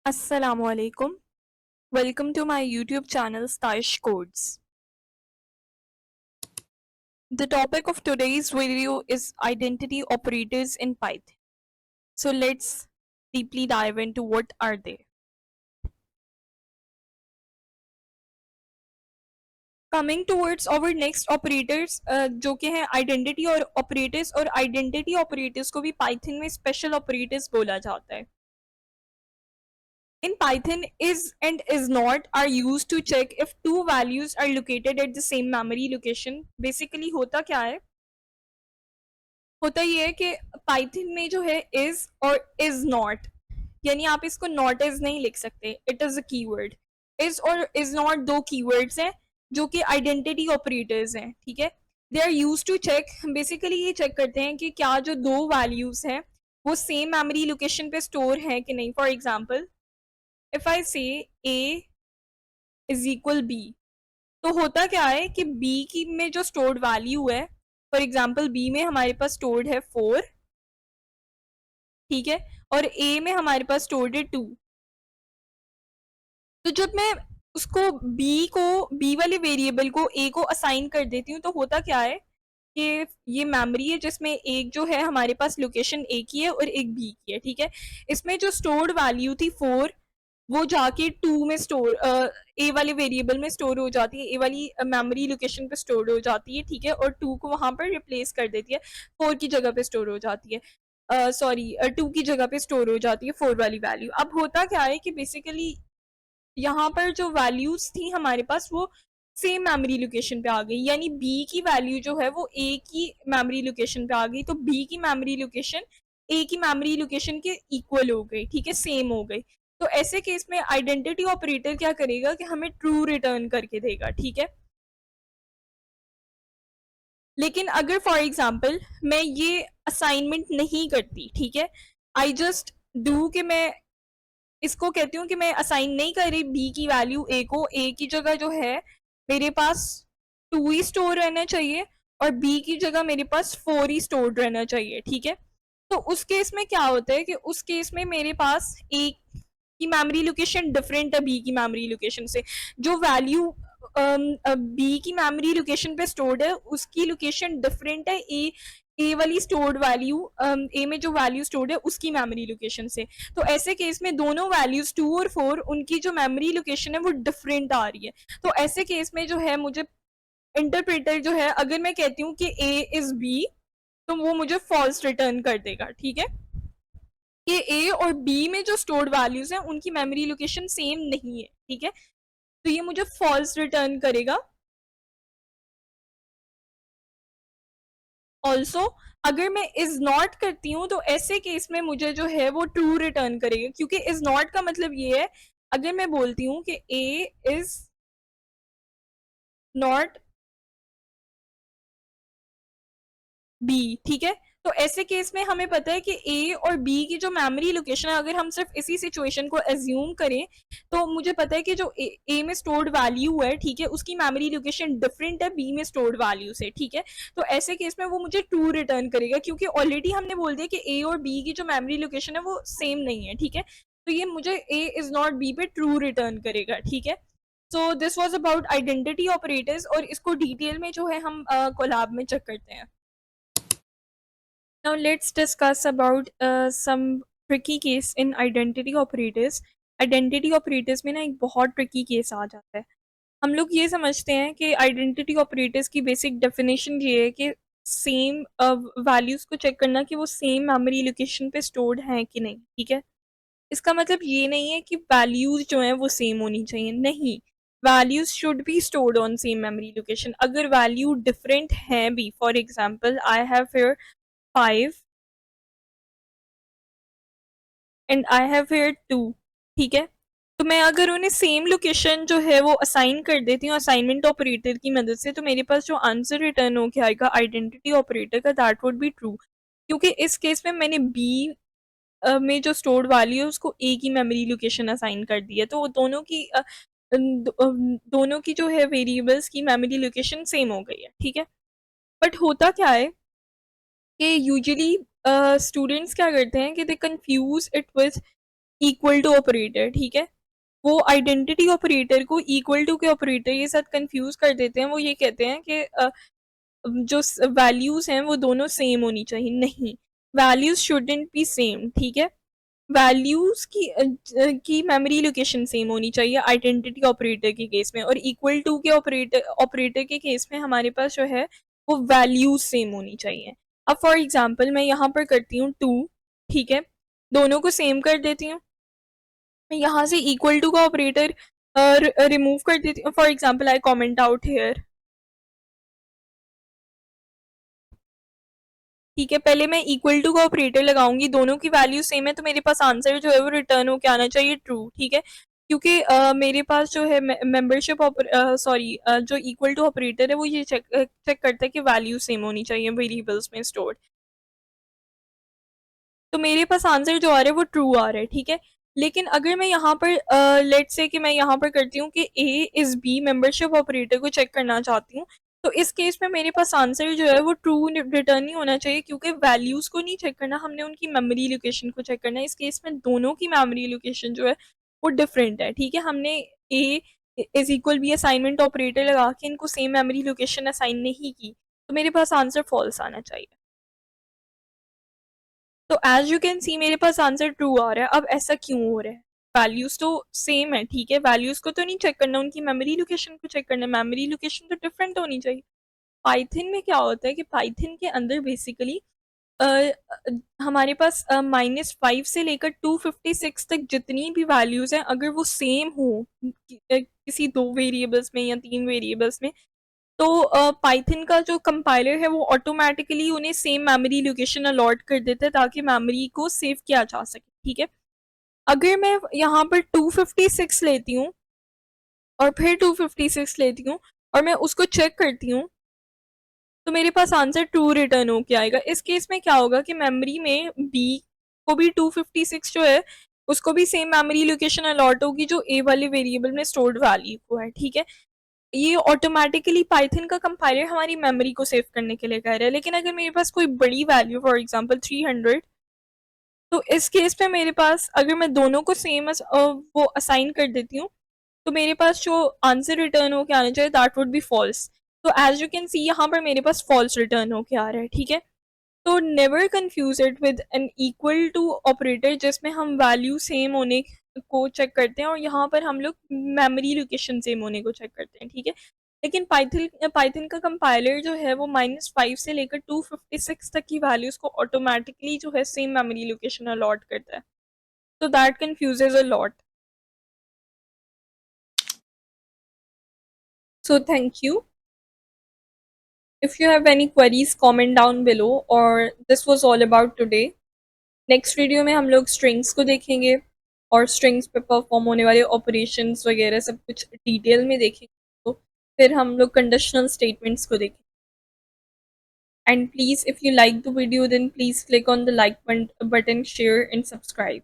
Assalamualaikum. Welcome to my YouTube channel Stylish Codes. The topic of today's video is identity operators in Python. So let's deeply dive into what are they. Coming towards our next operators जो कि हैं identity और operators और identity operators को भी Python में special operators बोला जाता है. In Python, is and is not are used to check if two values are located at the same memory location. Basically होता क्या है, होता ये है कि पाइथन में जो है इज और इज नॉट, यानी आप इसको नॉट इज नहीं लिख सकते, it is a keyword. Is और इज नॉट दो कीवर्ड्स हैं जो कि आइडेंटिटी ऑपरेटर्स हैं. ठीक है, they are use to check, basically ये चेक करते हैं कि क्या जो दो वैल्यूज हैं वो सेम मेमोरी लोकेशन पे स्टोर है कि नहीं. फॉर एग्जाम्पल, इफ आई से ए इज इक्वल बी, तो होता क्या है कि बी की में जो स्टोर्ड वैल्यू है, फॉर एग्जाम्पल बी में हमारे पास स्टोर्ड है 4, ठीक है, और ए में हमारे पास स्टोर्ड है 2. तो जब मैं उसको बी वाले वेरिएबल को ए को असाइन कर देती हूँ, तो होता क्या है कि ये मेमोरी है जिसमें एक जो है हमारे पास लोकेशन ए की है और एक बी की है. ठीक है, इसमें जो स्टोर्ड वैल्यू थी 4, वो जाके 2 में स्टोर, ए वाले वेरिएबल में स्टोर हो जाती है, ए वाली मेमोरी लोकेशन पे स्टोर हो जाती है. ठीक है, और 2 को वहां पर रिप्लेस कर देती है, 4 की जगह पे स्टोर हो जाती है, सॉरी 2 की जगह पे स्टोर हो जाती है 4 वाली वैल्यू. अब होता क्या है कि बेसिकली यहाँ पर जो वैल्यूज थी हमारे पास वो सेम मेमोरी लोकेशन पे आ गई, यानी बी की वैल्यू जो है वो ए की मेमोरी लोकेशन पे आ गई, तो बी की मेमोरी लोकेशन ए की मेमोरी लोकेशन के इक्वल हो गई. ठीक है, सेम हो गई. तो ऐसे केस में आइडेंटिटी ऑपरेटर क्या करेगा कि हमें ट्रू रिटर्न करके देगा. ठीक है, लेकिन अगर फॉर एग्जाम्पल मैं ये असाइनमेंट नहीं करती, ठीक है, आई जस्ट डू कि मैं इसको कहती हूँ कि मैं असाइन नहीं कर रही बी की वैल्यू ए को, ए की जगह जो है मेरे पास 2 ही स्टोर रहना चाहिए और बी की जगह मेरे पास 4 ही स्टोर रहना चाहिए. ठीक है, तो उस केस में क्या होता है कि उस केस में मेरे पास ए की मेमोरी लोकेशन डिफरेंट है बी की मेमोरी लोकेशन से. जो वैल्यू बी की मेमोरी लोकेशन पे स्टोर्ड है उसकी लोकेशन डिफरेंट है ए वाली स्टोर्ड वैल्यू, ए में जो वैल्यू स्टोर्ड है उसकी मेमोरी लोकेशन से. तो ऐसे केस में दोनों वैल्यूज 2 और 4 उनकी जो मेमोरी लोकेशन है वो डिफरेंट आ रही है. तो ऐसे केस में जो है मुझे इंटरप्रेटर जो है, अगर मैं कहती हूँ कि ए इज बी, तो वो मुझे फॉल्स रिटर्न कर देगा. ठीक है, कि ए और बी में जो स्टोर्ड वैल्यूज हैं उनकी मेमोरी लोकेशन सेम नहीं है. ठीक है, तो ये मुझे फॉल्स रिटर्न करेगा. ऑल्सो अगर मैं इज नॉट करती हूँ तो ऐसे केस में मुझे जो है वो ट्रू रिटर्न करेगा, क्योंकि इज नॉट का मतलब ये है, अगर मैं बोलती हूँ कि ए इज नॉट बी, ठीक है, तो ऐसे केस में हमें पता है कि ए और बी की जो मेमोरी लोकेशन है, अगर हम सिर्फ इसी सिचुएशन को एज्यूम करें, तो मुझे पता है कि जो ए में स्टोर्ड वैल्यू है, ठीक है, उसकी मेमोरी लोकेशन डिफरेंट है बी में स्टोर्ड वैल्यू से. ठीक है, तो ऐसे केस में वो मुझे ट्रू रिटर्न करेगा, क्योंकि ऑलरेडी हमने बोल दिया कि ए और बी की जो मेमोरी लोकेशन है वो सेम नहीं है. ठीक है, तो ये मुझे ए इज नॉट बी पे ट्रू रिटर्न करेगा. ठीक है, so this was about identity operators, और इसको डिटेल में जो है हम कोलैब में चेक करते हैं. Now let's discuss about some tricky case in identity operators. Identity operators में ना एक बहुत tricky case आ जाता है. हम लोग ये समझते हैं कि आइडेंटिटी ऑपरेटर्स की बेसिक डेफिनेशन ये है कि सेम वैल्यूज को चेक करना कि वो सेम मेमोरी लोकेशन पे स्टोर्ड हैं कि नहीं. ठीक है, इसका मतलब ये नहीं है कि वैल्यूज जो हैं वो सेम होनी चाहिए, नहीं, values should be stored on same memory location. अगर वैल्यू डिफरेंट हैं भी, for example I have here 5 and I have here 2, ठीक है, तो मैं अगर उन्हें सेम लोकेशन जो है वो असाइन कर देती हूँ असाइनमेंट ऑपरेटर की मदद से, तो मेरे पास जो आंसर रिटर्न हो के आएगा आइडेंटिटी ऑपरेटर का, दैट वुड बी ट्रू, क्योंकि इस केस में मैंने बी में जो स्टोर्ड वैल्यू है उसको ए की मेमोरी लोकेशन असाइन कर दी है, तो दोनों की दोनों की जो है वेरिएबल्स की मेमोरी लोकेशन सेम हो गई है. ठीक है, बट होता क्या है कि यूजुअली स्टूडेंट्स क्या करते हैं कि they confuse it with equal to operator, ठीक है। वो आइडेंटिटी ऑपरेटर को इक्वल टू के ऑपरेटर के साथ कंफ्यूज कर देते हैं। वो ये कहते हैं कि जो वैल्यूज हैं वो दोनों सेम होनी चाहिए। नहीं, वैल्यूज शुडंट बी सेम, ठीक है। वैल्यूज की मेमोरी लोकेशन सेम होनी चाहिए आइडेंटिटी ऑपरेटर के केस में, और इक्वल टू के ऑपरेटर के केस में हमारे पास जो है वो वैल्यूज सेम होनी चाहिए। अब फॉर एग्जांपल मैं यहाँ पर करती हूँ 2, ठीक है, दोनों को सेम कर देती हूँ। मैं यहाँ से इक्वल टू का ऑपरेटर रिमूव कर देती हूँ। For example I comment out here, ठीक है। पहले मैं इक्वल टू का ऑपरेटर लगाऊंगी, दोनों की वैल्यू सेम है तो मेरे पास आंसर जो है वो रिटर्न होके आना चाहिए ट्रू, ठीक है। क्योंकि मेरे पास जो है मेंबरशिप सॉरी जो इक्वल टू ऑपरेटर है वो ये चेक करता है कि वैल्यू सेम होनी चाहिए वेरिएबल्स में स्टोर्ड। तो मेरे पास आंसर जो आ रहा है वो ट्रू आ रहा है, ठीक है। लेकिन अगर मैं यहाँ पर लेट्स से कि मैं यहाँ पर करती हूँ कि ए इज बी, मेंबरशिप ऑपरेटर को चेक करना चाहती हूँ, तो इस केस में मेरे पास आंसर जो है वो ट्रू रिटर्न नहीं होना चाहिए, क्योंकि वैल्यूज को नहीं चेक करना, हमने उनकी मेमोरी लोकेशन को चेक करना है। इस केस में दोनों की मेमोरी लोकेशन जो है वो डिफरेंट है, ठीक है। हमने A is equal B assignment operator लगा के इनको सेम मेमोरी लोकेशन असाइन नहीं की, तो मेरे पास आंसर फॉल्स आना चाहिए। तो एज यू कैन सी मेरे पास आंसर ट्रू आ रहा है। अब ऐसा क्यों हो रहा है? वैल्यूज तो सेम है, ठीक है, वैल्यूज को तो नहीं चेक करना, उनकी मेमोरी लोकेशन को चेक करना है। मेमोरी लोकेशन तो डिफरेंट होनी चाहिए। पाइथन में क्या होता है कि पाइथन के अंदर बेसिकली हमारे पास -5 से लेकर 256 तक जितनी भी वैल्यूज हैं, अगर वो सेम हो किसी दो वेरिएबल्स में या तीन वेरिएबल्स में, तो पाइथन का जो कंपाइलर है वो ऑटोमेटिकली उन्हें सेम मेमोरी लोकेशन अलॉट कर देता है ताकि मेमोरी को सेव किया जा सके, ठीक है। अगर मैं यहाँ पर 256 लेती हूँ और फिर 256 लेती हूँ और मैं उसको चेक करती हूँ, तो मेरे पास आंसर ट्रू रिटर्न होके आएगा। इस केस में क्या होगा कि मेमोरी में बी को भी 256 जो है उसको भी सेम मेमोरी लोकेशन अलॉट होगी जो ए वाले वेरिएबल में स्टोर्ड वैल्यू को है, ठीक है। ये ऑटोमेटिकली पाइथन का कंपाइलर हमारी मेमोरी को सेव करने के लिए कह रहा है। लेकिन अगर मेरे पास कोई बड़ी वैल्यू फॉर एग्जांपल 300, तो इस केस में मेरे पास अगर मैं दोनों को सेम वो असाइन कर देती हूँ, तो मेरे पास जो आंसर रिटर्न होके आना चाहिए दैट वुड बी फॉल्स। तो एज यू कैन सी यहाँ पर मेरे पास फॉल्स रिटर्न होके आ रहा है, ठीक है। तो never confuse it with an equal to operator जिसमें हम वैल्यू सेम होने को चेक करते हैं और यहाँ पर हम लोग मेमोरी लोकेशन सेम होने को चेक करते हैं, ठीक है। लेकिन पाइथन पाइथन का कंपाइलर जो है वो -5 से लेकर 256 तक की वैल्यूज को ऑटोमेटिकली जो है सेम मेमोरी लोकेशन अलॉट करता है। तो that confuses a lot. So thank you. If you have any queries, comment down below. और this was all about today. Next video में हम लोग स्ट्रिंग्स को देखेंगे और स्ट्रिंग्स पे परफॉर्म होने वाले ऑपरेशंस वगैरह सब कुछ डिटेल में देखेंगे। तो फिर हम लोग कंडीशनल स्टेटमेंट्स को देखेंगे। And please if you like the video then please click on the like button, share and subscribe.